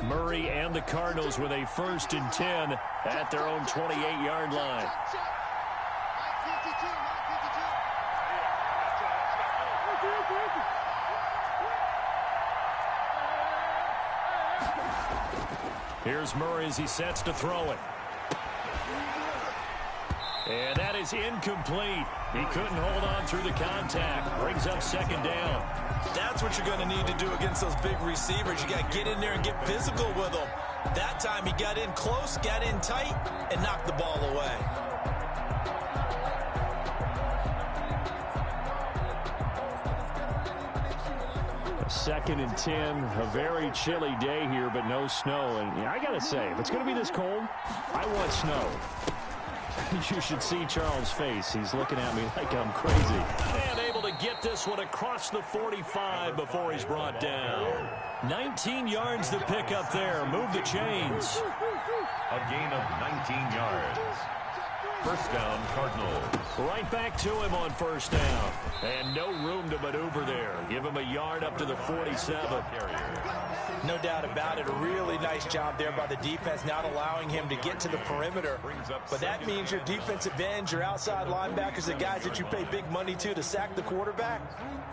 Murray and the Cardinals with a 1st and 10 at their own 28-yard line. Here's Murray as he sets to throw it. And that is incomplete. He couldn't hold on through the contact. Brings up 2nd down. That's what you're going to need to do against those big receivers. You got to get in there and get physical with them. That time he got in close, got in tight, and knocked the ball away. Second and 10, a very chilly day here, but no snow. And I got to say, if it's going to be this cold, I want snow. You should see Charles' face. He's looking at me like I'm crazy. And able to get this one across the 45 before he's brought down. 19 yards to pick up there. Move the chains. A gain of 19 yards. 1st down, Cardinals. Right back to him on 1st down. And no room to maneuver there. Give him a yard up to the 47. No doubt about it. A really nice job there by the defense, not allowing him to get to the perimeter. But that means your defensive ends, your outside linebackers, the guys that you pay big money to sack the quarterback,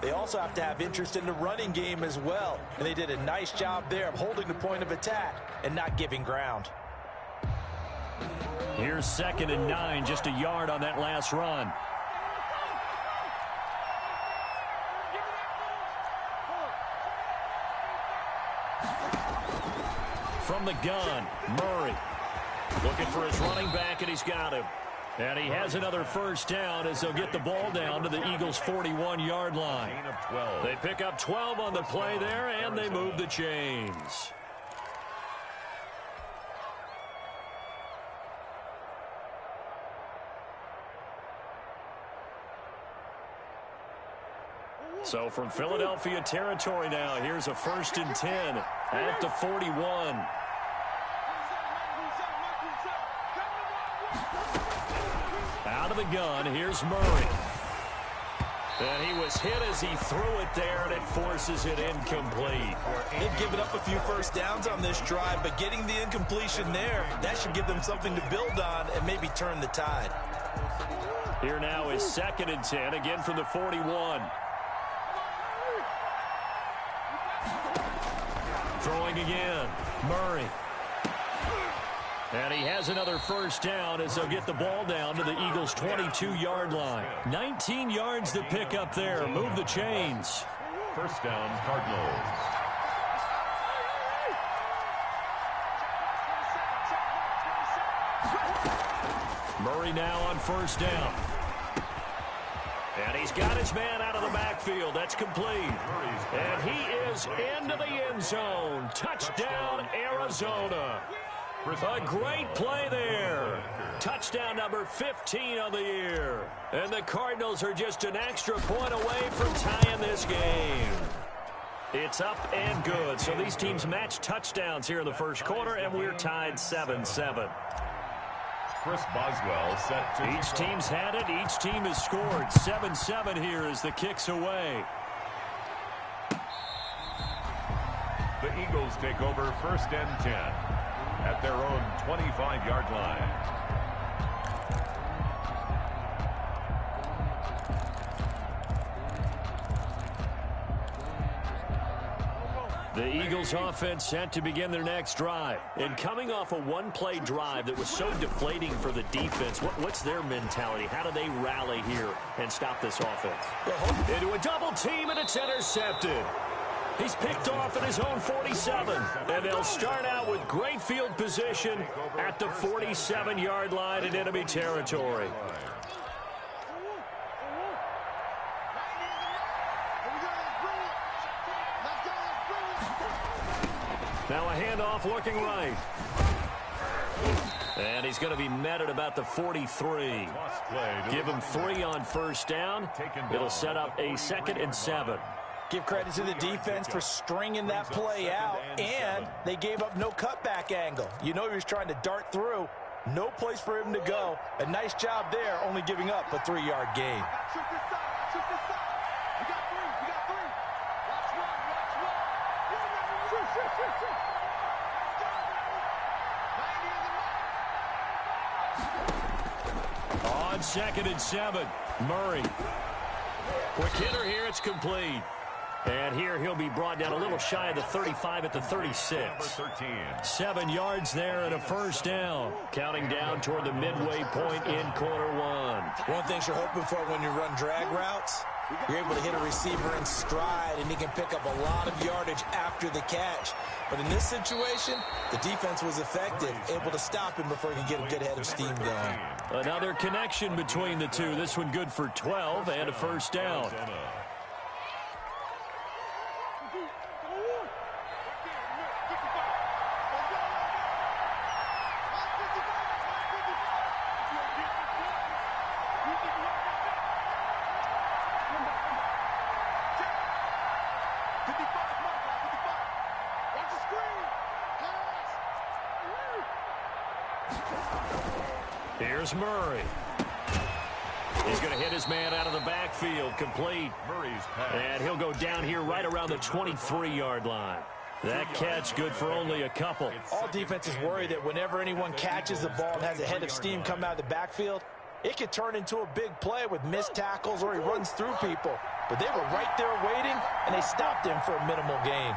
they also have to have interest in the running game as well. And they did a nice job there of holding the point of attack and not giving ground. Here's 2nd and 9, just a yard on that last run. From the gun, Murray. Looking for his running back, and he's got him. And he has another 1st down as they'll get the ball down to the Eagles' 41-yard line. They pick up 12 on the play there, and they move the chains. So from Philadelphia territory now, here's a 1st and 10 at the 41. Out of the gun, here's Murray. And he was hit as he threw it there, and it forces it incomplete. They've given up a few 1st downs on this drive, but getting the incompletion there, that should give them something to build on and maybe turn the tide. Here now is 2nd and 10, again from the 41. Throwing again, Murray. And he has another 1st down as they'll get the ball down to the Eagles' 22-yard line. 19 yards to pick up there. Move the chains. 1st down, Cardinals. Murray now on 1st down. And he's got his man out of the backfield. That's complete. And he is into the end zone. Touchdown, Arizona. A great play there. Touchdown number 15 on the year. And the Cardinals are just an extra point away from tying this game. It's up and good. So these teams match touchdowns here in the 1st quarter, and we're tied 7-7. Chris Boswell set to... Each team's had it. Each team has scored. 7-7 here as the kick's away. The Eagles take over 1st and 10 at their own 25-yard line. The Eagles offense set to begin their next drive. And coming off a one-play drive that was so deflating for the defense, what's their mentality? How do they rally here and stop this offense? Into a double team, and it's intercepted. He's picked off at his own 47. And they'll start out with great field position at the 47-yard line in enemy territory. Now a handoff looking right. And he's going to be met at about the 43. Give him 3 on 1st down. It'll set up a 2nd and 7. Give credit to the defense for stringing that play out, and they gave up no cutback angle. You know he was trying to dart through. No place for him to go. A nice job there, only giving up a 3-yard gain. on 2nd and 7. Murray. Quick hitter here. It's complete. And here he'll be brought down a little shy of the 35 at the 36. 7 yards there and a first down. Counting down toward the midway point in quarter one. One thing you're hoping for when you run drag routes, you're able to hit a receiver in stride, and he can pick up a lot of yardage after the catch. But in this situation, the defense was effective, able to stop him before he could get a good head of steam going. Another connection between the two. This one good for 12 and a first down. Here's Murray. He's going to hit his man out of the backfield, complete. And he'll go down here right around the 23-yard line. That catch good for only a couple. All defenses worry that whenever anyone catches the ball and has a head of steam come out of the backfield, it could turn into a big play with missed tackles or he runs through people. But they were right there waiting, and they stopped him for a minimal gain.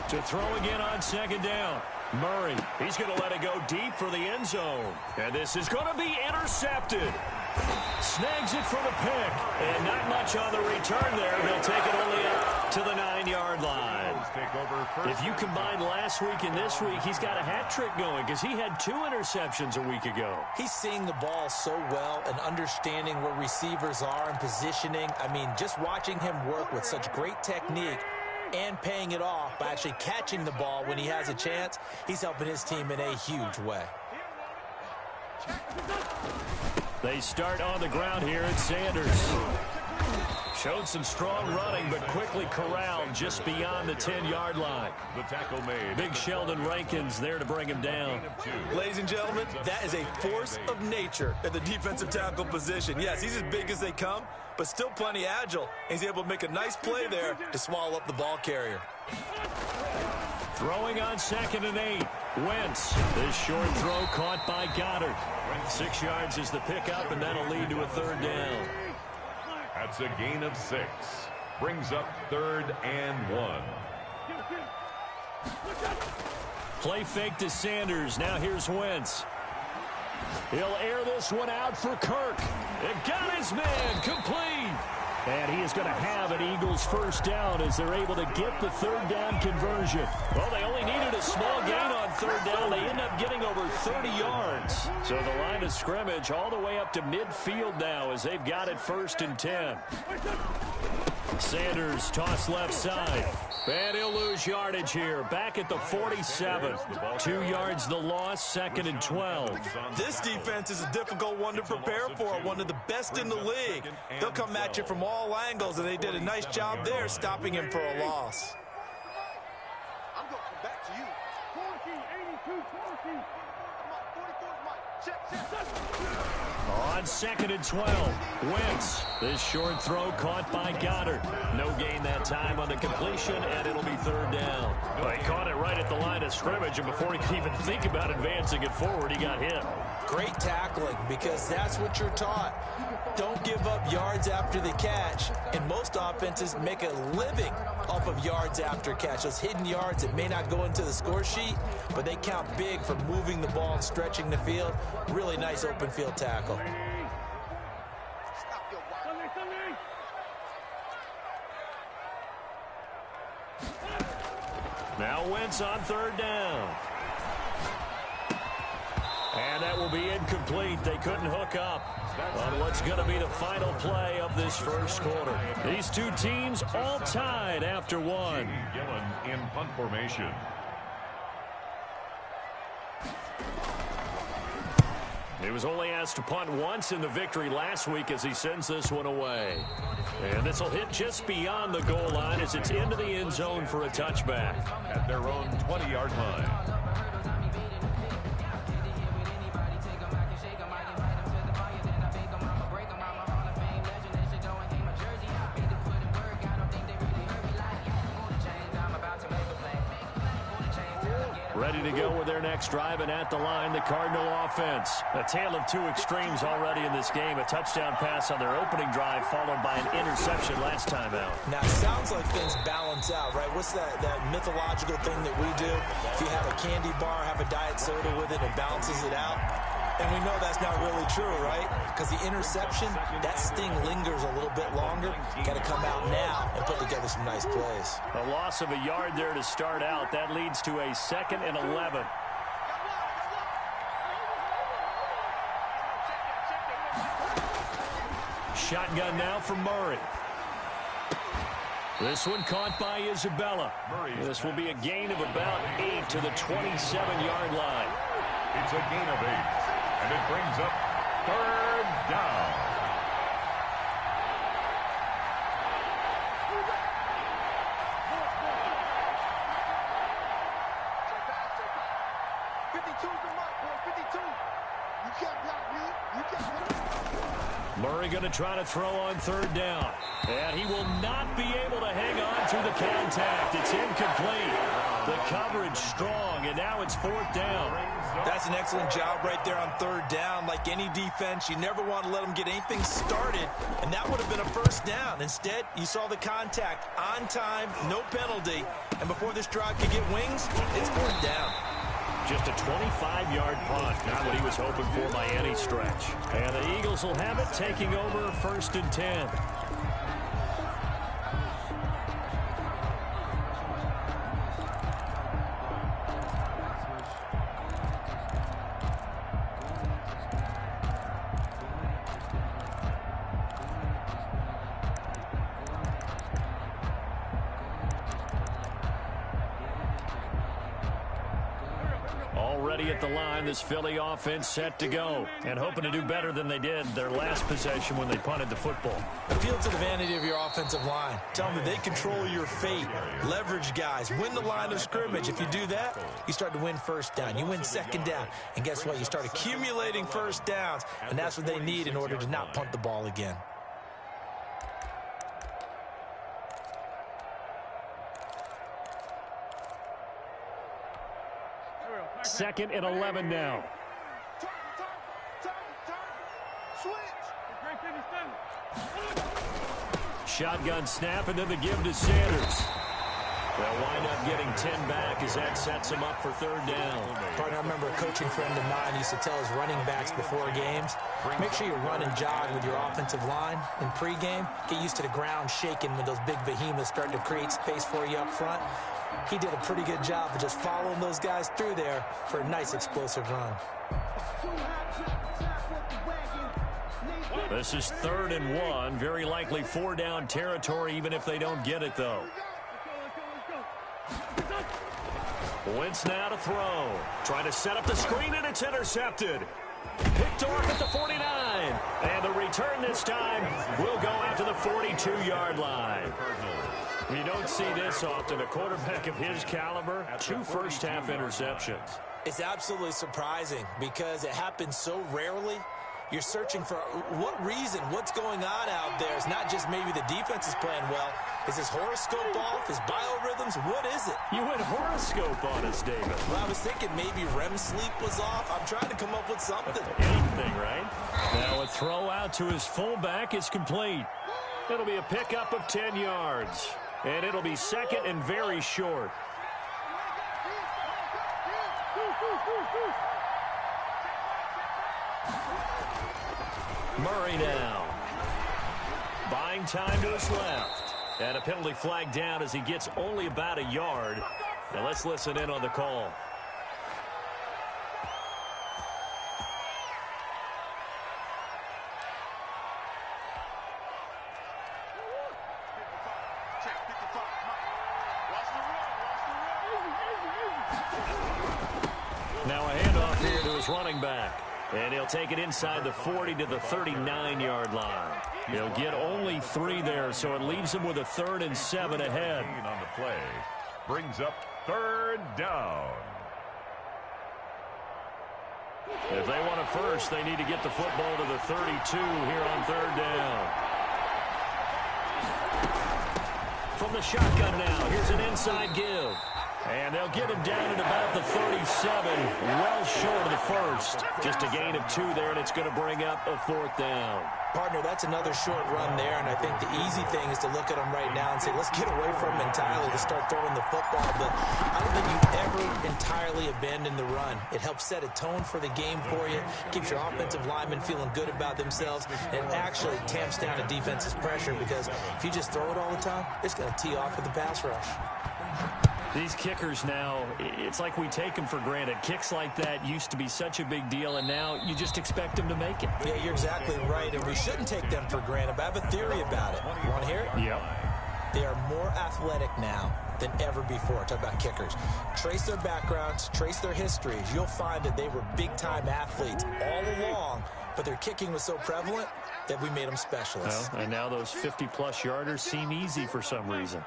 To throw again on 2nd down. Murray, he's going to let it go deep for the end zone. And this is going to be intercepted. Snags it for the pick. And not much on the return there. He'll take it only up to the 9-yard line. If you combine last week and this week, he's got a hat trick going because he had 2 interceptions a week ago. He's seeing the ball so well and understanding where receivers are and positioning. I mean, just watching him work with such great technique and paying it off by actually catching the ball when he has a chance, he's helping his team in a huge way. They start on the ground here at Sanders. Showed some strong running, but quickly corralled just beyond the 10-yard line. The tackle made. Big Sheldon Rankins there to bring him down. Ladies and gentlemen, that is a force of nature at the defensive tackle position. Yes, he's as big as they come, but still plenty agile. He's able to make a nice play there to swallow up the ball carrier. Throwing on 2nd and 8. Wentz. This short throw caught by Goddard. 6 yards is the pickup, and that'll lead to a 3rd down. That's a gain of 6. Brings up 3rd and 1. Play fake to Sanders. Now here's Wentz. He'll air this one out for Kirk. It got his man complete. And he is going to have an Eagles first down as they're able to get the 3rd down conversion. Well, they only needed a small gain on 3rd down. They end up getting over 30 yards. So the line of scrimmage all the way up to midfield now as they've got it 1st and 10. Sanders toss left side. And he'll lose yardage here. Back at the 47. 2 yards the loss, 2nd and 12. This defense is a difficult one to prepare for. One of the best in the league. They'll come at you from all angles, and they did a nice job there stopping him for a loss. I'm going to come back to you. 14, 82, 14. On 2nd and 12, Wentz. This short throw caught by Goddard. No gain that time on the completion, and it'll be 3rd down. Well, he caught it right at the line of scrimmage, and before he could even think about advancing it forward, he got hit. Great tackling, because that's what you're taught. Don't give up yards after the catch, and most offenses make a living off of yards after catch. Those hidden yards that may not go into the score sheet, but they count big for moving the ball and stretching the field. Really nice open field tackle. Now Wentz on 3rd down. And that will be incomplete. They couldn't hook up on what's going to be the final play of this first quarter. These two teams all tied after 1. Gillen in punt formation. He was only asked to punt once in the victory last week as he sends this one away. And this will hit just beyond the goal line as it's into the end zone for a touchback. At their own 20-yard line. Ready to go with their next drive, and at the line, the Cardinal offense. A tale of two extremes already in this game. A touchdown pass on their opening drive, followed by an interception last time out. Now, it sounds like things balance out, right? What's that mythological thing that we do? If you have a candy bar, have a diet soda with it, it balances it out. And we know that's not really true, right? Because the interception, that sting lingers a little bit longer. Got to come out now and put together some nice plays. A loss of a yard there to start out. That leads to a 2nd and 11. Shotgun now for Murray. This one caught by Isabella. This will be a gain of about 8 to the 27-yard line. It's a gain of 8. And it brings up 3rd down. Murray going to try to throw on 3rd down. And he will not be able to hang on through the contact. It's incomplete. The coverage strong, and now it's 4th down. That's an excellent job right there on 3rd down. Like any defense, you never want to let them get anything started, and that would have been a 1st down. Instead, you saw the contact on time, no penalty, and before this drive could get wings, it's 4th down. Just a 25-yard punt, not what he was hoping for by any stretch. And the Eagles will have it, taking over 1st and 10. Already at the line, this Philly offense set to go, and hoping to do better than they did their last possession when they punted the football. Appeal to the vanity of your offensive line. Tell them that they control your fate. Leverage guys. Win the line of scrimmage. If you do that, you start to win 1st down. You win 2nd down. And guess what? You start accumulating 1st downs, and that's what they need in order to not punt the ball again. Second and 11 now. Shotgun snap, and then the give to Sanders. They'll wind up getting 10 back as that sets him up for 3rd down. Partner, I remember a coaching friend of mine used to tell his running backs before games, make sure you run and jog with your offensive line in pregame. Get used to the ground shaking when those big behemoths start to create space for you up front. He did a pretty good job of just following those guys through there for a nice explosive run. This is 3rd and 1. Very likely 4-down territory, even if they don't get it, though. Wentz now to throw. Trying to set up the screen, and it's intercepted. Picked off at the 49. And the return this time will go out to the 42-yard line. You don't see this often. A quarterback of his caliber, 2 first-half interceptions. It's absolutely surprising because it happens so rarely. You're searching for what reason, what's going on out there. It's not just maybe the defense is playing well. Is his horoscope off? His biorhythms? What is it? You went horoscope on us, David. Well, I was thinking maybe REM sleep was off. I'm trying to come up with something. Anything, right? Now a throw out to his fullback is complete. It'll be a pickup of 10 yards. And it'll be 2nd and very short. Murray now. Buying time to his left. And a penalty flag down as he gets only about a yard. Now let's listen in on the call. Now a handoff here to his running back. And he'll take it inside the 40 to the 39-yard line. He'll get only 3 there, so it leaves him with a 3rd and 7 ahead. On the play brings up 3rd down. If they want a first, they need to get the football to the 32 here on 3rd down. From the shotgun now, here's an inside give. And they'll get him down at about the 37, well short of the first. Just a gain of 2 there, and it's going to bring up a 4th down. Partner, that's another short run there, and I think the easy thing is to look at him right now and say, let's get away from him entirely to start throwing the football. But I don't think you ever entirely abandon the run. It helps set a tone for the game for you, keeps your offensive linemen feeling good about themselves, and it actually tamps down a defense's pressure because if you just throw it all the time, it's going to tee off with the pass rush. These kickers now, it's like we take them for granted. Kicks like that used to be such a big deal, and now you just expect them to make it. Yeah, you're exactly right, and we shouldn't take them for granted, but I have a theory about it. You want to hear it? Yep. They are more athletic now than ever before. Talk about kickers. Trace their backgrounds, trace their histories. You'll find that they were big-time athletes all along, but their kicking was so prevalent that we made them specialists. Well, and now those 50-plus yarders seem easy for some reason.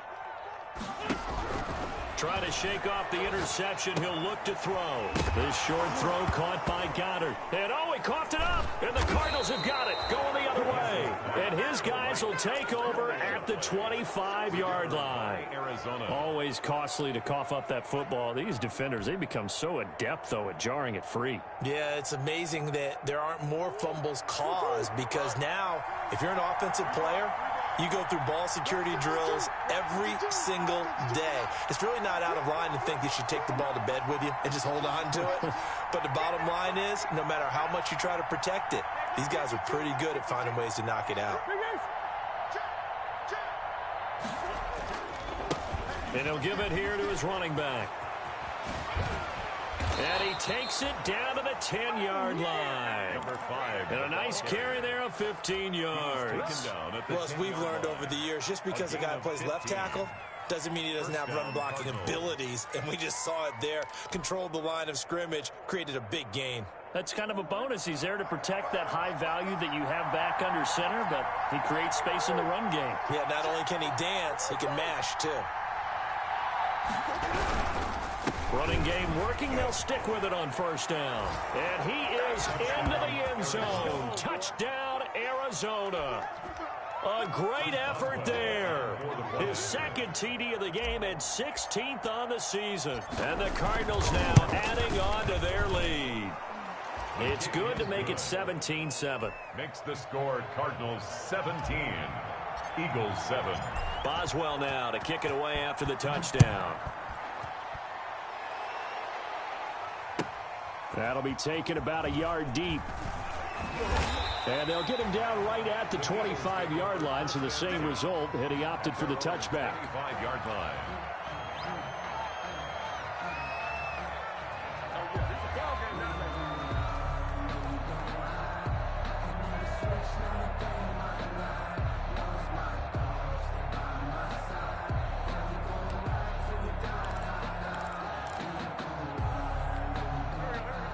Trying to shake off the interception. He'll look to throw. This short throw caught by Goddard. And he coughed it up. And the Cardinals have got it. Going the other way. And his guys will take over at the 25-yard line. Arizona. Always costly to cough up that football. These defenders, they become so adept, though, at jarring it free. Yeah, it's amazing that there aren't more fumbles caused because now, if you're an offensive player, you go through ball security drills every single day. It's really not out of line to think you should take the ball to bed with you and just hold on to it. But the bottom line is, no matter how much you try to protect it, these guys are pretty good at finding ways to knock it out. And he'll give it here to his running back. And he takes it down to the 10-yard line. Number 5. And a nice carry there of 15 yards. Well, as we've learned over the years, just because a guy plays left tackle doesn't mean he doesn't have run-blocking abilities. And we just saw it there. Controlled the line of scrimmage, created a big gain. That's kind of a bonus. He's there to protect that high value that you have back under center, but he creates space in the run game. Yeah, not only can he dance, he can mash, too. Running game working. They'll stick with it on 1st down. And he is into the end zone. Touchdown, Arizona. A great effort there. His 2nd TD of the game and 16th on the season. And the Cardinals now adding on to their lead. It's good to make it 17-7. Makes the score Cardinals 17, Eagles 7. Boswell now to kick it away after the touchdown. That'll be taken about a yard deep. And they'll get him down right at the 25-yard line, so the same result, and he opted for the touchback. 25-yard line.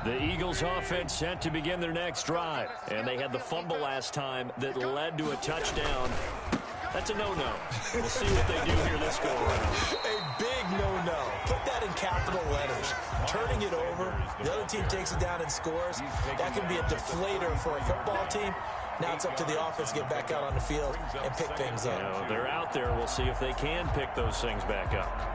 The Eagles offense set to begin their next drive. And they had the fumble last time that led to a touchdown. That's a no-no. We'll see what they do here this go-around. A big no-no. Put that in capital letters. Turning it over, the other team takes it down and scores. That can be a deflator for a football team. Now it's up to the offense to get back out on the field and pick things up. You know, they're out there. We'll see if they can pick those things back up.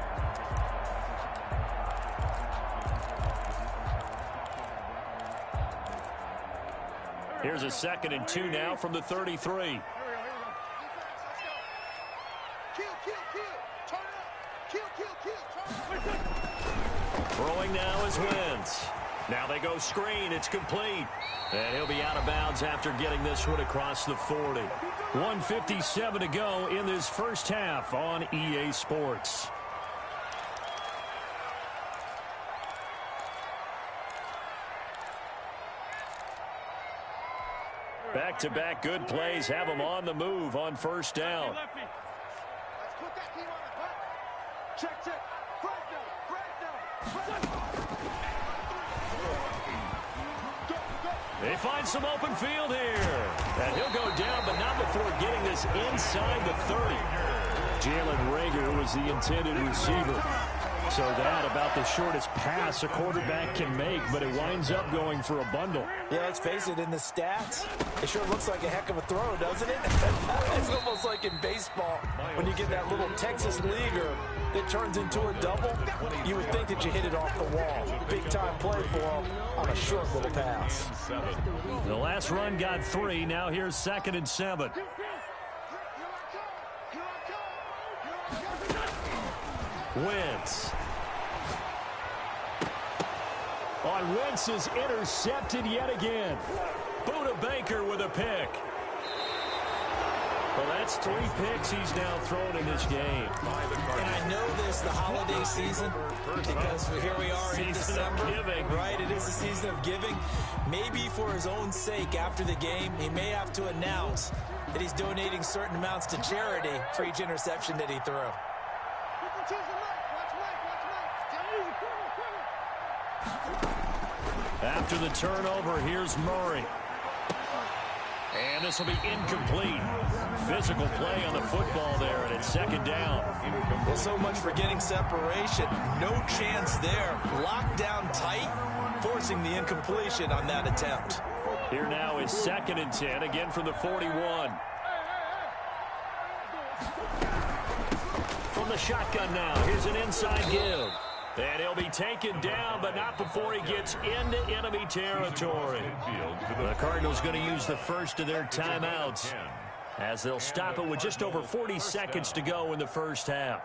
Here's a 2nd and 2 now from the 33. Throwing now is Wentz. Now they go screen. It's complete. And he'll be out of bounds after getting this one across the 40. 1:57 to go in this first half on EA Sports. Back-to-back good plays have them on the move on 1st down. They find some open field here. And he'll go down, but not before getting this inside the 30. Jalen Reagor was the intended receiver. So that about the shortest pass a quarterback can make, but it winds up going for a bundle. Yeah, let's face it, in the stats, it sure looks like a heck of a throw, doesn't it? It's almost like in baseball, when you get that little Texas leaguer that turns into a double, you would think that you hit it off the wall. Big-time play for him on a short little pass. The last run got 3. Now here's 2nd and 7. Wentz. On Wentz is intercepted yet again. Buda Baker with a pick. Well, that's 3 picks he's now thrown in this game. And I know this, the holiday season, because here we are in December. Giving. Right, it is the season of giving. Maybe for his own sake after the game, he may have to announce that he's donating certain amounts to charity for each interception that he threw. After the turnover, here's Murray. And this will be incomplete. Physical play on the football there, and it's 2nd down. Well, so much for getting separation. No chance there. Locked down tight, forcing the incompletion on that attempt. Here now is 2nd and 10, again from the 41. From the shotgun now, here's an inside give. And he'll be taken down, but not before he gets into enemy territory. The Cardinals going to use the first of their timeouts as they'll stop it with just over 40 seconds to go in the first half.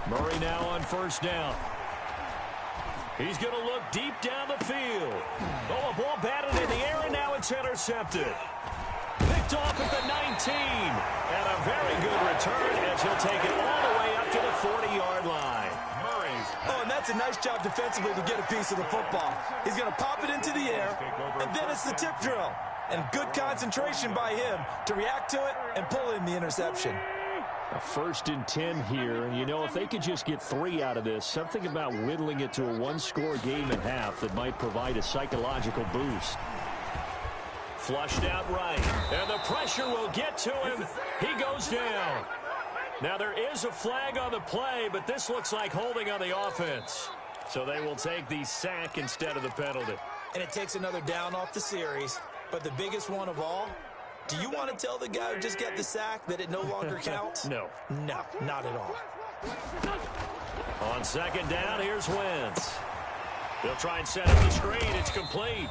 Murray now on 1st down. He's going to look deep down the field. Oh, a ball batted in the air, and now it's intercepted. Picked off at the 19. And a very good return as he'll take it all the way up to the 40-yard line. Oh, and that's a nice job defensively to get a piece of the football. He's going to pop it into the air, and then it's the tip drill. And good concentration by him to react to it and pull in the interception. A 1st and 10 here, and you know, if they could just get 3 out of this, something about whittling it to a 1-score game at half that might provide a psychological boost. Flushed out right, and the pressure will get to him. He goes down. Now there is a flag on the play, but this looks like holding on the offense. So they will take the sack instead of the penalty. And it takes another down off the series, but the biggest one of all, do you want to tell the guy who just got the sack that it no longer counts? No. No, not at all. On 2nd down, here's Wentz. They'll try and set up the screen. It's complete.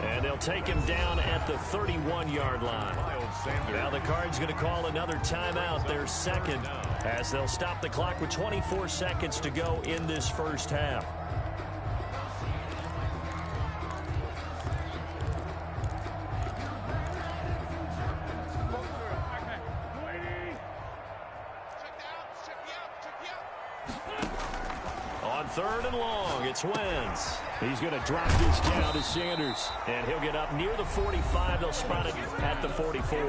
And they'll take him down at the 31-yard line. Now the Cards going to call another timeout, their 2nd, as they'll stop the clock with 24 seconds to go in this first half. On 3rd and long, it's Wentz. He's going to drop this down to Sanders, and he'll get up near the 45. They'll spot it at the 44.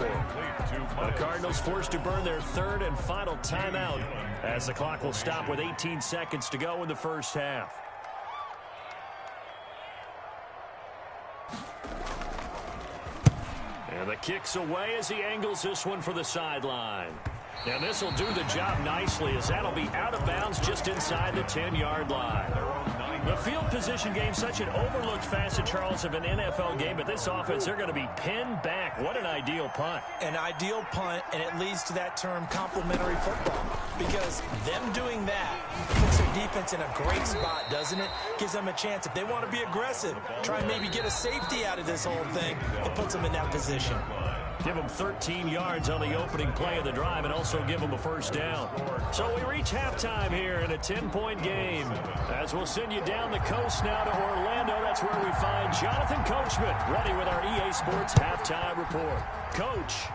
The Cardinals forced to burn their 3rd and final timeout as the clock will stop with 18 seconds to go in the first half. And the kick's away as he angles this one for the sideline. And this will do the job nicely as that'll be out of bounds just inside the 10-yard line. The field position game, such an overlooked facet, Charles, of an NFL game, but this offense, they're going to be pinned back. What an ideal punt. An ideal punt, and it leads to that term complementary football, because them doing that puts their defense in a great spot, doesn't it? Gives them a chance. If they want to be aggressive, try and maybe get a safety out of this whole thing, it puts them in that position. Give them 13 yards on the opening play of the drive and also give them a first down. So we reach halftime here in a 10-point game. As we'll send you down the coast now to Orlando, that's where we find Jonathan Coachman ready with our EA Sports halftime report. Coach.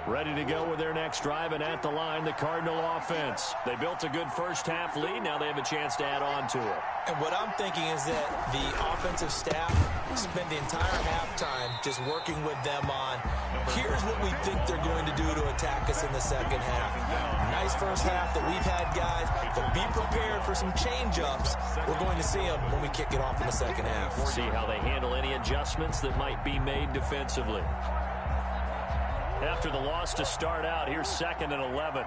Ready to go with their next drive, and at the line, the Cardinal offense. They built a good first-half lead. Now they have a chance to add on to it. And what I'm thinking is that the offensive staff spent the entire halftime just working with them on, here's what we think they're going to do to attack us in the second half. Nice first half that we've had, guys, but be prepared for some change-ups. We're going to see them when we kick it off in the second half. See how they handle any adjustments that might be made defensively. After the loss to start out, here's 2nd and 11.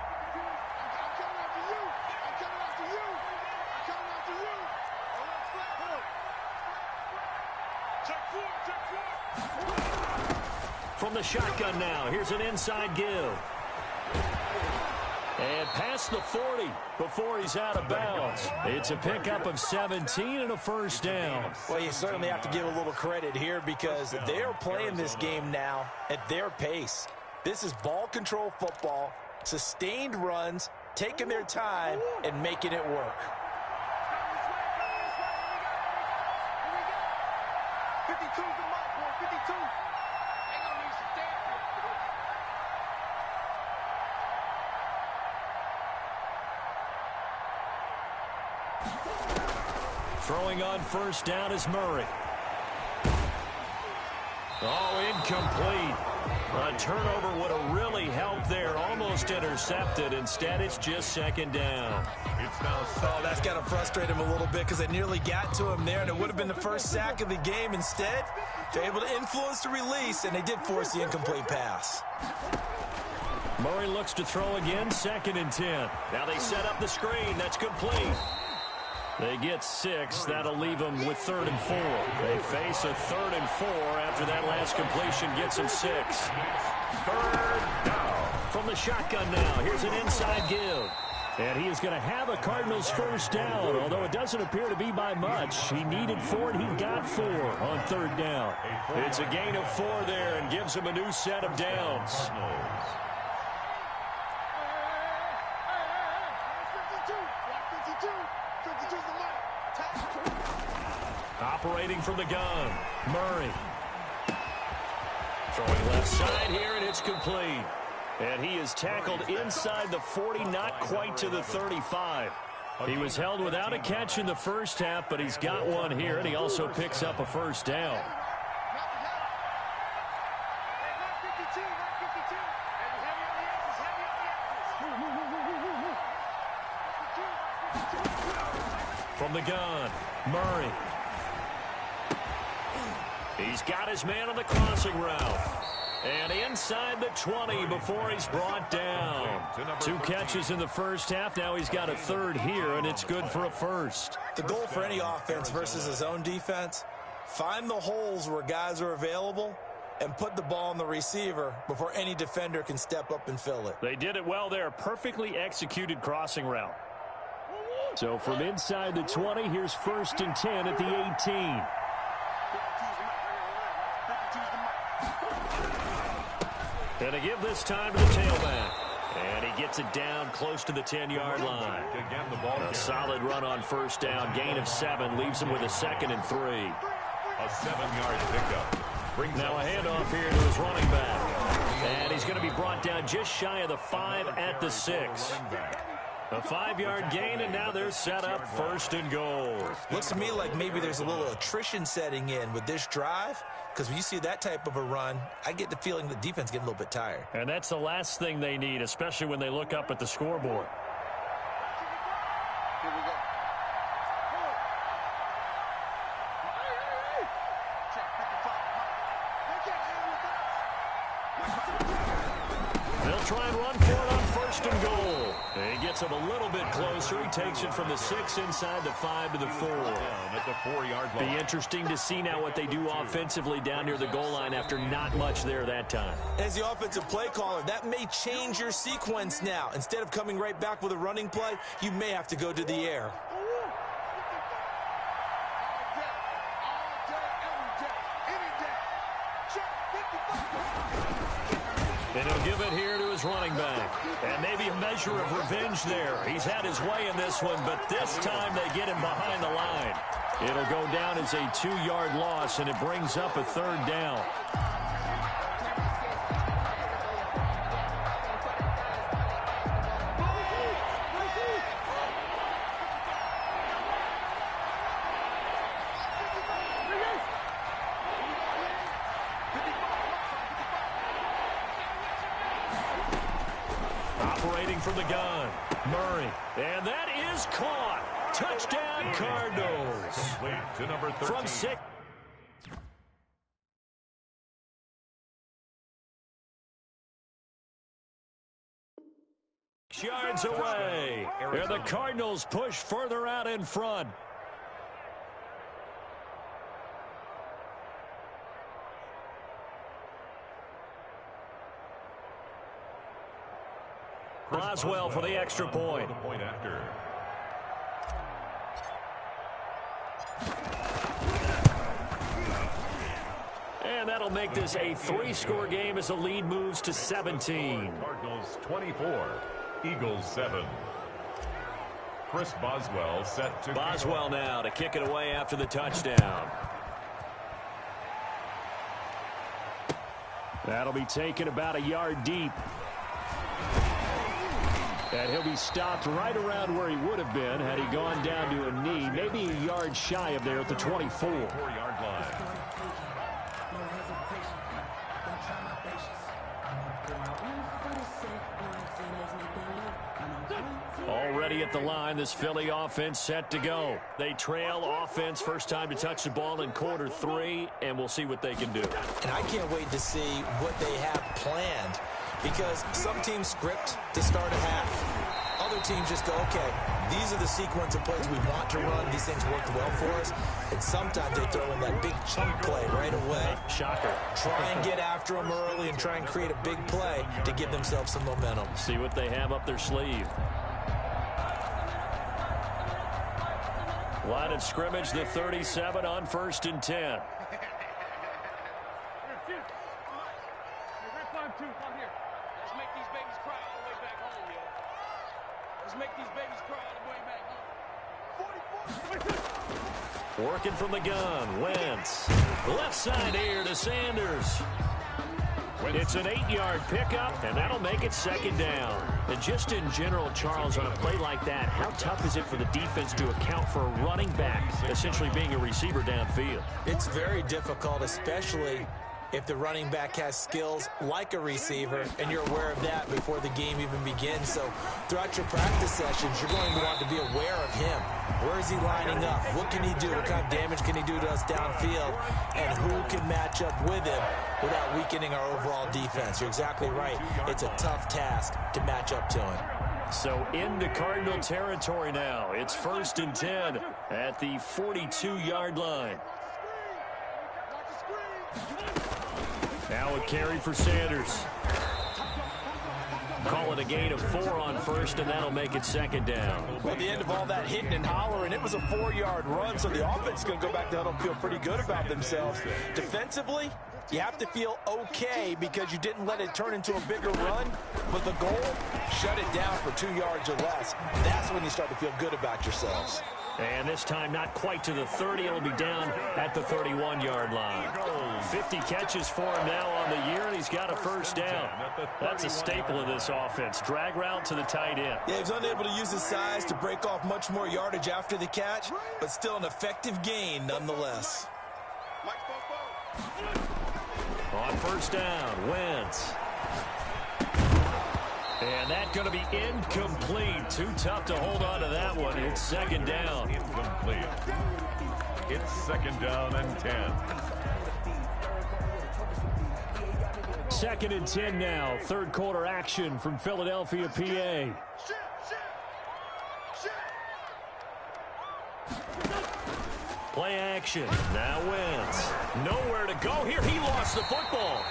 From the shotgun now, here's an inside give. And past the 40 before he's out of bounds. It's a pickup of 17 and a first down. Well, you certainly have to give a little credit here because they're playing this game now at their pace. This is ball control football, sustained runs, taking their time, and making it work. 52's the mark, boy, 52. Ain't gonna need some damn. Throwing on first down is Murray. Oh, incomplete. A turnover would have really helped there. Almost intercepted. Instead, it's just 2nd down. Oh, that's got to frustrate him a little bit because they nearly got to him there, and it would have been the first sack of the game. Instead, they're able to influence the release, and they did force the incomplete pass. Murray looks to throw again, 2nd and 10. Now they set up the screen. That's complete. They get 6. That'll leave them with 3rd and 4. They face a 3rd and 4 after that last completion gets them 6. 3rd down. From the shotgun now, here's an inside give. And he is going to have a Cardinals first down, although it doesn't appear to be by much. He needed 4, and he got 4 on 3rd down. It's a gain of 4 there and gives him a new set of downs. Operating from the gun, Murray. Throwing left side here, and it's complete. And he is tackled inside the 40, not quite to the 35. He was held without a catch in the first half, but he's got one here, and he also picks up a first down. From the gun, Murray. He's got his man on the crossing route. And inside the 20 before he's brought down. 2 catches in the first half. Now he's got a 3rd here, and it's good for a first. The goal for any offense versus his own defense, find the holes where guys are available and put the ball on the receiver before any defender can step up and fill it. They did it well there. Perfectly executed crossing route. So from inside the 20, here's 1st and 10 at the 18. And a give this time to the tailback. And he gets it down close to the 10-yard line. A solid run on first down. Gain of 7 leaves him with a 2nd and 3. A 7-yard pickup. Now a handoff here to his running back. And he's going to be brought down just shy of the 5 at the 6. A 5-yard gain, and now they're set up 1st and goal. Looks to me like maybe there's a little attrition setting in with this drive, because when you see that type of a run, I get the feeling the defense getting a little bit tired. And that's the last thing they need, especially when they look up at the scoreboard. Here we go. They'll try and run for it on 1st and goal. And he gets him a little bit closer. He takes it from the 6 inside the 5 to the 4. At the 4-yard line. Be interesting to see now what they do offensively down near the goal line after not much there that time. As the offensive play caller, that may change your sequence now. Instead of coming right back with a running play, you may have to go to the air. And he'll give it here to his running back. And maybe a measure of revenge there. He's had his way in this one, but this time they get him behind the line. It'll go down as a 2-yard loss, and it brings up a 3rd down. operating from the gun. Murray. And that is caught. Touchdown, Cardinals. Complete to number 13. From 6. Yards away. And the Cardinals push further out in front. Boswell for the extra point. And that'll make this a 3-score game as the lead moves to 17. Cardinals 24, Eagles 7. Chris Boswell set to Boswell now to kick it away after the touchdown. That'll be taken about a yard deep. And he'll be stopped right around where he would have been had he gone down to a knee, maybe a yard shy of there at the 24. 4-yard line. Already at the line, this Philly offense set to go. They trail offense, first time to touch the ball in quarter 3, and we'll see what they can do. And I can't wait to see what they have planned, because some teams script to start a half. Other teams just go, okay, these are the sequence of plays we want to run. These things worked well for us. And sometimes they throw in that big chunk play right away. Shocker. Try and get after them early and try and create a big play to give themselves some momentum. See what they have up their sleeve. Line of scrimmage, the 37 on 1st and 10. Working from the gun, Wentz. Left side here to Sanders. It's an 8-yard pickup, and that'll make it 2nd down. And just in general, Charles, on a play like that, how tough is it for the defense to account for a running back essentially being a receiver downfield? It's very difficult, especially if the running back has skills like a receiver, and you're aware of that before the game even begins. So throughout your practice sessions, you're going to want to be aware of him. Where is he lining up? What can he do? What kind of damage can he do to us downfield? And who can match up with him without weakening our overall defense? You're exactly right. It's a tough task to match up to him. So into Cardinal territory now. It's 1st and 10 at the 42-yard line. Now a carry for Sanders. Call it a gain of 4 on 1st, and that'll make it 2nd down. Well, at the end of all that hitting and hollering, it was a 4-yard run, so the offense is going to go back to huddle and feel pretty good about themselves. Defensively, you have to feel okay because you didn't let it turn into a bigger run, but the goal, shut it down for 2 yards or less. That's when you start to feel good about yourselves. And this time not quite to the 30. It'll be down at the 31-yard line. 50 catches for him now on the year, and he's got a 1st down. That's a staple of this offense. Drag route to the tight end. Yeah, he's unable to use his size to break off much more yardage after the catch, but still an effective gain nonetheless. On 1st down, Wentz. And that's going to be incomplete. Too tough to hold on to that one. It's 2nd down. Incomplete. It's 2nd down and 10. 2nd and 10 now. 3rd quarter action from Philadelphia, PA. Play action. Now Wentz. Nowhere to go here. He lost the football.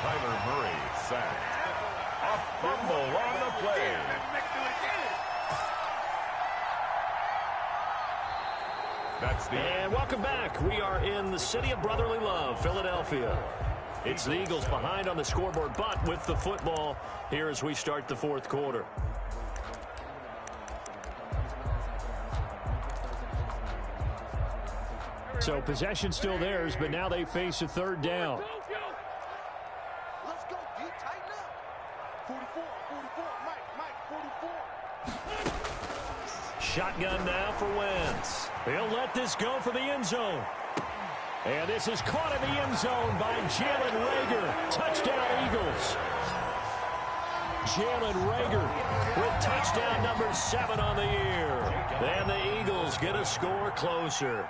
Tyler Murray sacked. A fumble on the play. And welcome back. We are in the city of brotherly love, Philadelphia. It's the Eagles behind on the scoreboard, but with the football here as we start the 4th quarter. So possession still theirs, but now they face a 3rd down. Let's go, D. Tighten up. 44, Mike, 44. Shotgun now for Wentz. He'll let this go for the end zone. And this is caught in the end zone by Jalen Reagor. Touchdown, Eagles. Jalen Reagor with touchdown number 7 on the year. And the Eagles get a score closer.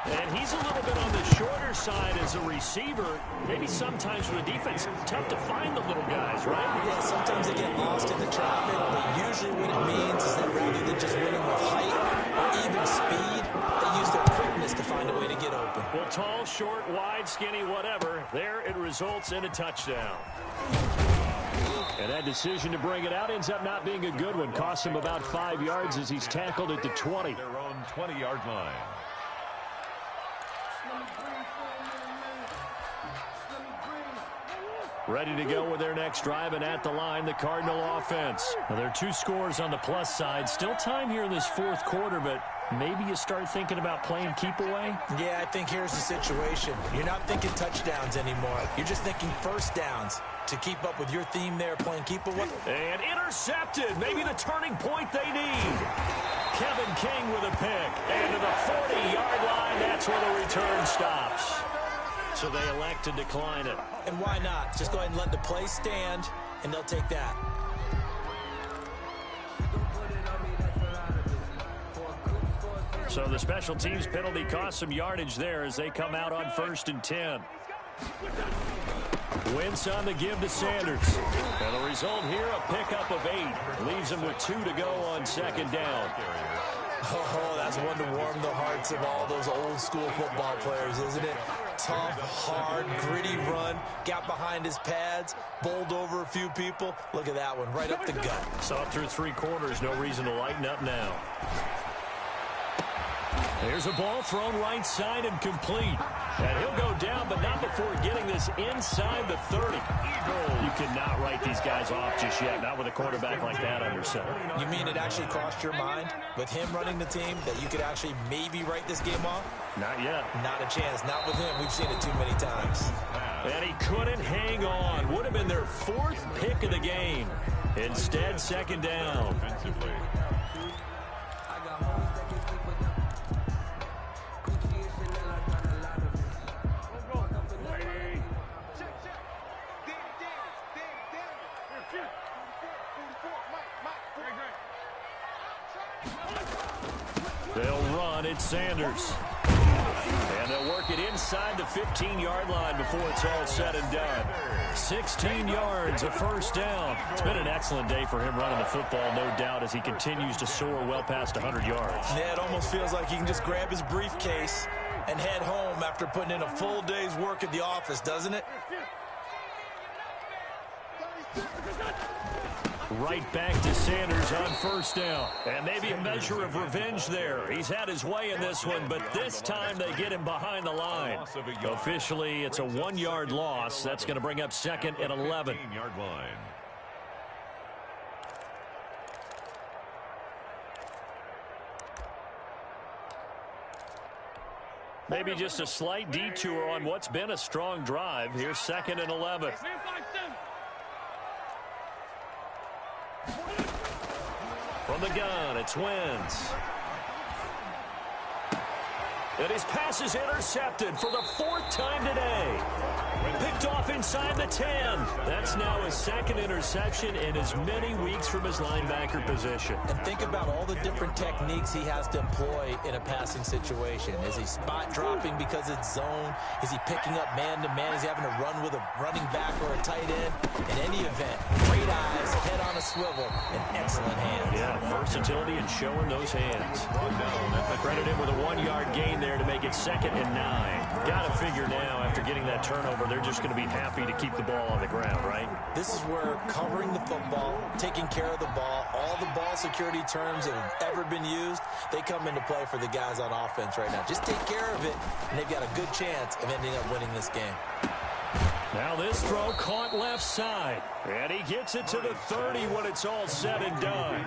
And he's a little bit on the shorter side as a receiver. Maybe sometimes for the defense, tough to find the little guys, right? Yeah, sometimes they get lost in the traffic, but usually what it means is that rather than just winning with height or even speed, they use their quickness to find a way to get open. Well, tall, short, wide, skinny, whatever, there it results in a touchdown. And that decision to bring it out ends up not being a good one. Cost him about 5 yards as he's tackled at the 20. Their own 20-yard line. Ready to go with their next drive, and at the line, the Cardinal offense. Now, there are 2 scores on the plus side. Still time here in this fourth quarter, but maybe you start thinking about playing keep away? Yeah, I think here's the situation. You're not thinking touchdowns anymore. You're just thinking first downs to keep up with your theme there, playing keep away. And intercepted. Maybe the turning point they need. Kevin King with a pick. And to the 40-yard line, that's where the return stops. So they elect to decline it. And why not? Just go ahead and let the play stand, and they'll take that. So the special teams penalty cost some yardage there as they come out on 1st and 10. Wentz on the give to Sanders. And the result here, a pickup of 8. Leaves him with 2 to go on 2nd down. Oh, that's one to warm the hearts of all those old school football players, isn't it? Tough, hard, gritty run, got behind his pads, bowled over a few people. Look at that one, right up the gut. Saw it through 3 quarters, no reason to lighten up now. Here's a ball thrown right side and complete. And he'll go down, but not before getting this inside the 30. You cannot write these guys off just yet, not with a quarterback like that under center. You mean it actually crossed your mind with him running the team that you could actually maybe write this game off? Not yet. Not a chance. Not with him. We've seen it too many times. And he couldn't hang on. Would have been their 4th pick of the game. Instead, 2nd down. Offensively. They'll run at Sanders. And they'll work it inside the 15-yard line before it's all said and done. 16 yards, a 1st down. It's been an excellent day for him running the football, no doubt, as he continues to soar well past 100 yards. Yeah, it almost feels like he can just grab his briefcase and head home after putting in a full day's work at the office, doesn't it? Right back to Sanders on 1st down. And maybe a measure of revenge there. He's had his way in this one, but this time they get him behind the line. Officially, it's a 1-yard loss. That's going to bring up 2nd and 11. 15-yard line. Maybe just a slight detour on what's been a strong drive. Here's 2nd and 11. From the gun, it's Wentz. And his pass is intercepted for the 4th time today. Picked off inside the 10. That's now his 2nd interception in as many weeks from his linebacker position. And think about all the different techniques he has to employ in a passing situation. Is he spot dropping because it's zone? Is he picking up man-to-man? Is he having to run with a running back or a tight end? In any event, great eyes, head on a swivel, and excellent hands. Yeah, versatility and showing those hands. Credit him with a 1-yard gain there to make it 2nd and 9. Got to figure now, after getting that turnover, they're just going to be happy to keep the ball on the ground, right? This is where covering the football, taking care of the ball, all the ball security terms that have ever been used, they come into play for the guys on offense right now. Just take care of it, and they've got a good chance of ending up winning this game. Now this throw caught left side. And he gets it to the 30 when it's all said and done.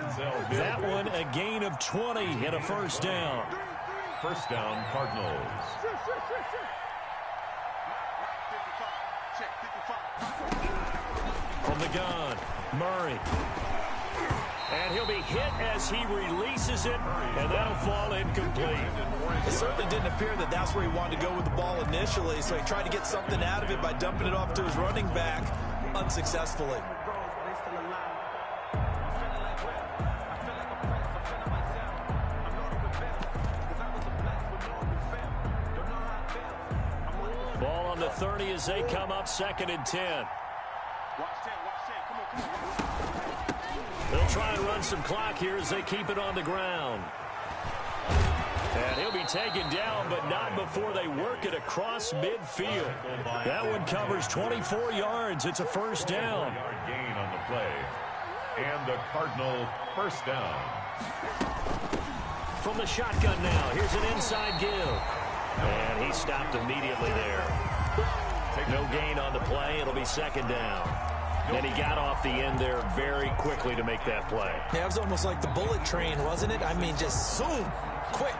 That one a gain of 20 and a 1st down. 1st down, Cardinals. From the gun, Murray. And he'll be hit as he releases it, and that'll fall incomplete. It certainly didn't appear that that's where he wanted to go with the ball initially, so he tried to get something out of it by dumping it off to his running back unsuccessfully. 30 as they come up 2nd and 10. Watch 10, come on. They'll try and run some clock here as they keep it on the ground. And he'll be taken down, but not before they work it across midfield. That one covers 24 yards. It's a first down. Yard gain on the play. And the Cardinal first down. From the shotgun now, here's an inside give. And he stopped immediately there. No gain on the play. It'll be 2nd down. And he got off the end there very quickly to make that play. Yeah, it was almost like the bullet train, wasn't it? I mean, just zoom. Quick.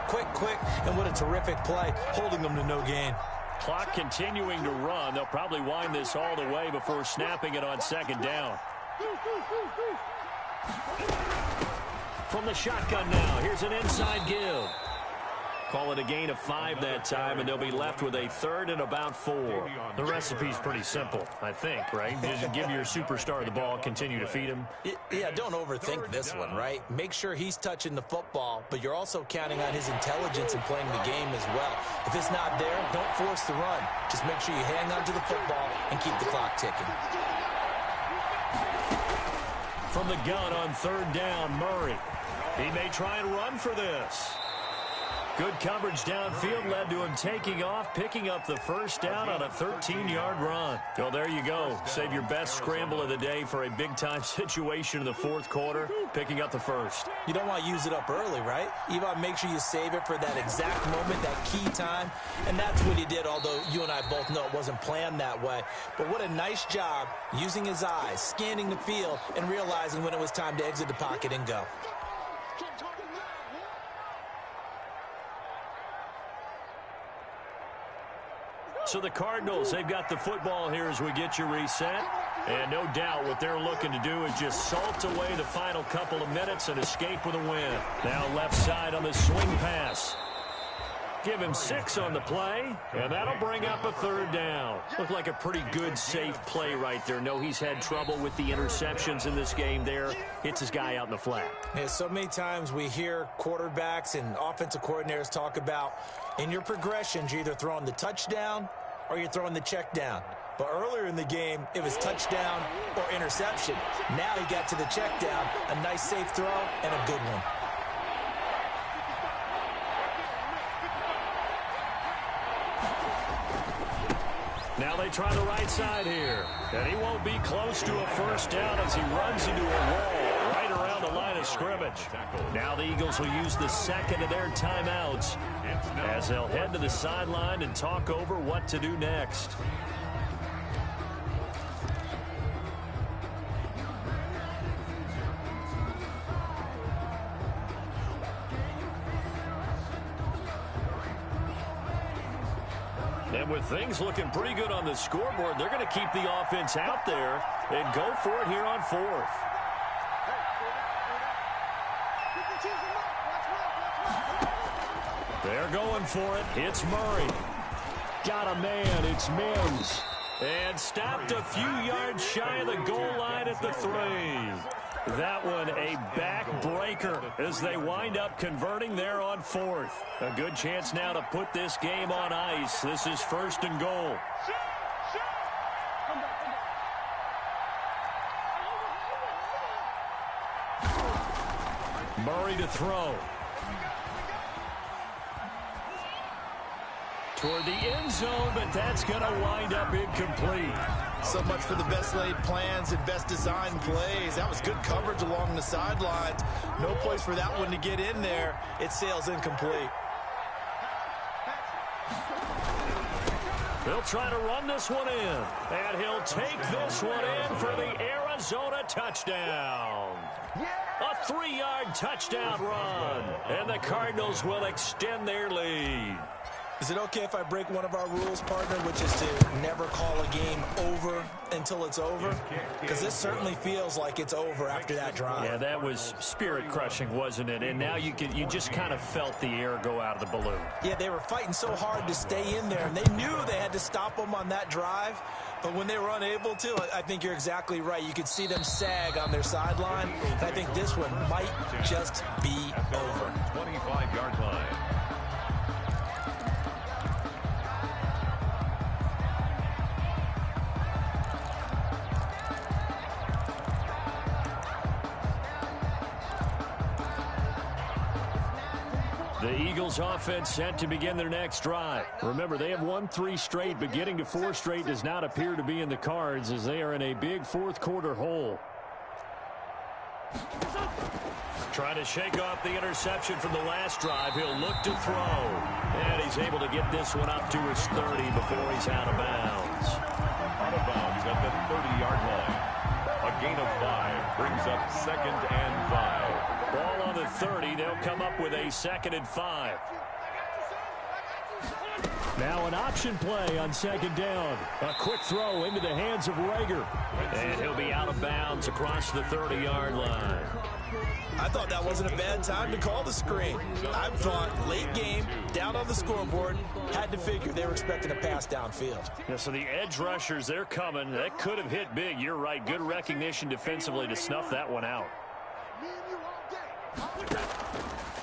And what a terrific play, holding them to no gain. Clock continuing to run. They'll probably wind this all the way before snapping it on 2nd down. From the shotgun now, here's an inside give. Call it a gain of 5 that time, and they'll be left with a 3rd and about 4. The recipe's pretty simple, I think, right? Just give your superstar the ball, continue to feed him. Yeah, don't overthink this one, right? Make sure he's touching the football, but you're also counting on his intelligence in playing the game as well. If it's not there, don't force the run. Just make sure you hang on to the football and keep the clock ticking. From the gun on 3rd down, Murray. He may try and run for this. Good coverage downfield led to him taking off, picking up the first down on a 13-yard run. So there you go. Save your best scramble of the day for a big-time situation in the 4th quarter, picking up the first. You don't want to use it up early, right? You want to make sure you save it for that exact moment, that key time. And that's what he did, although you and I both know it wasn't planned that way. But what a nice job using his eyes, scanning the field, and realizing when it was time to exit the pocket and go. So the Cardinals, they've got the football here as we get you reset. And no doubt what they're looking to do is just salt away the final couple of minutes and escape with a win. Now left side on the swing pass. Give him 6 on the play, and that'll bring up a 3rd down. Looked like a pretty good, safe play right there. No, he's had trouble with the interceptions in this game there. Hits his guy out in the flat. Yeah, so many times we hear quarterbacks and offensive coordinators talk about in your progressions, you're either throwing the touchdown or you're throwing the check down. But earlier in the game, it was touchdown or interception. Now he got to the check down, a nice safe throw, and a good one. Now they try the right side here. And he won't be close to a first down as he runs into a wall right around the line of scrimmage. Now the Eagles will use the 2nd of their timeouts as they'll head to the sideline and talk over what to do next. And with things looking pretty good on the scoreboard, they're going to keep the offense out there and go for it here on 4th. They're going for it. It's Murray. Got a man. It's Mims. And stopped a few yards shy of the goal line at the 3. That one a backbreaker as they wind up converting there on 4th. A good chance now to put this game on ice. This is 1st and goal. Murray to throw. Toward the end zone, but that's going to wind up incomplete. So much for the best laid plans and best designed plays. That was good coverage along the sidelines. No place for that one to get in there. It sails incomplete. They'll try to run this one in. And he'll take this one in for the Arizona touchdown. A 3-yard touchdown run. And the Cardinals will extend their lead. Is it okay if I break one of our rules, partner, which is to never call a game over until it's over? Because this certainly feels like it's over after that drive. Yeah, that was spirit-crushing, wasn't it? And now you just kind of felt the air go out of the balloon. Yeah, they were fighting so hard to stay in there, and they knew they had to stop them on that drive. But when they were unable to, I think you're exactly right. You could see them sag on their sideline. And I think this one might just be over. 25-yard line. The Eagles offense set to begin their next drive. Remember, they have won 3 straight, but getting to 4 straight does not appear to be in the cards as they are in a big fourth quarter hole. Trying to shake off the interception from the last drive. He'll look to throw. And he's able to get this one up to his 30 before he's out of bounds. Out of bounds at the 30-yard line. A gain of 5 brings up 2nd and 5. Ball on the 30. They'll come up with a 2nd and 5. Now an option play on 2nd down. A quick throw into the hands of Rager. And he'll be out of bounds across the 30-yard line. I thought that wasn't a bad time to call the screen. I thought late game, down on the scoreboard, had to figure they were expecting a pass downfield. Yeah, so the edge rushers, they're coming. That could have hit big. You're right. Good recognition defensively to snuff that one out.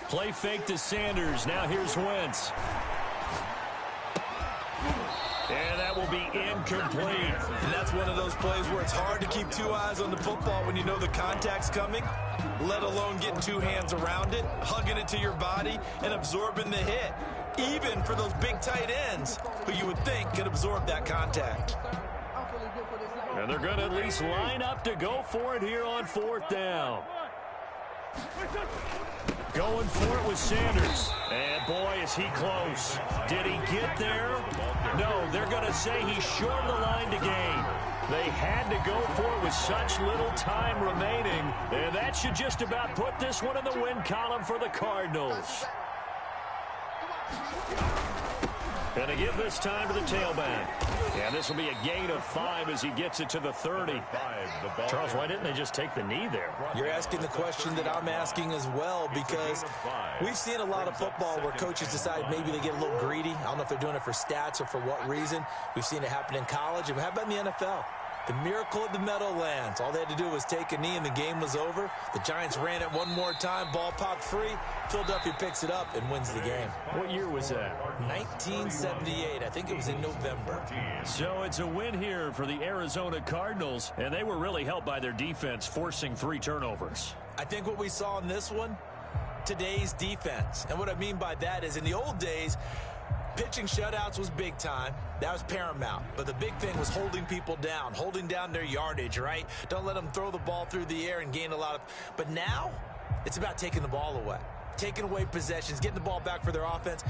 Play fake to Sanders. Now here's Wentz. And that will be incomplete. And that's one of those plays where it's hard to keep 2 eyes on the football when you know the contact's coming, let alone getting 2 hands around it, hugging it to your body, and absorbing the hit, even for those big tight ends who you would think could absorb that contact. And they're going to at least line up to go for it here on 4th down. Going for it with Sanders. And boy, is he close. Did he get there? No, they're going to say he's short of the line to gain. They had to go for it with such little time remaining. And that should just about put this one in the win column for the Cardinals. And to give this time to the tailback. And this will be a gain of 5 as he gets it to the 30. Charles, why didn't they just take the knee there? You're asking the question that I'm asking as well, because we've seen a lot of football where coaches decide maybe they get a little greedy. I don't know if they're doing it for stats or for what reason. We've seen it happen in college. And how about in the NFL? The miracle of the Meadowlands. All they had to do was take a knee and the game was over. The Giants ran it one more time. Ball popped free. Philadelphia picks it up and wins the game. What year was that? 1978. I think it was in November. So it's a win here for the Arizona Cardinals, and they were really helped by their defense, forcing 3 turnovers. I think what we saw in this one, today's defense. And what I mean by that is in the old days, pitching shutouts was big time. That was paramount. But the big thing was holding people down, holding down their yardage, right? Don't let them throw the ball through the air and gain a lot of... But now, it's about taking the ball away, taking away possessions, getting the ball back for their offense.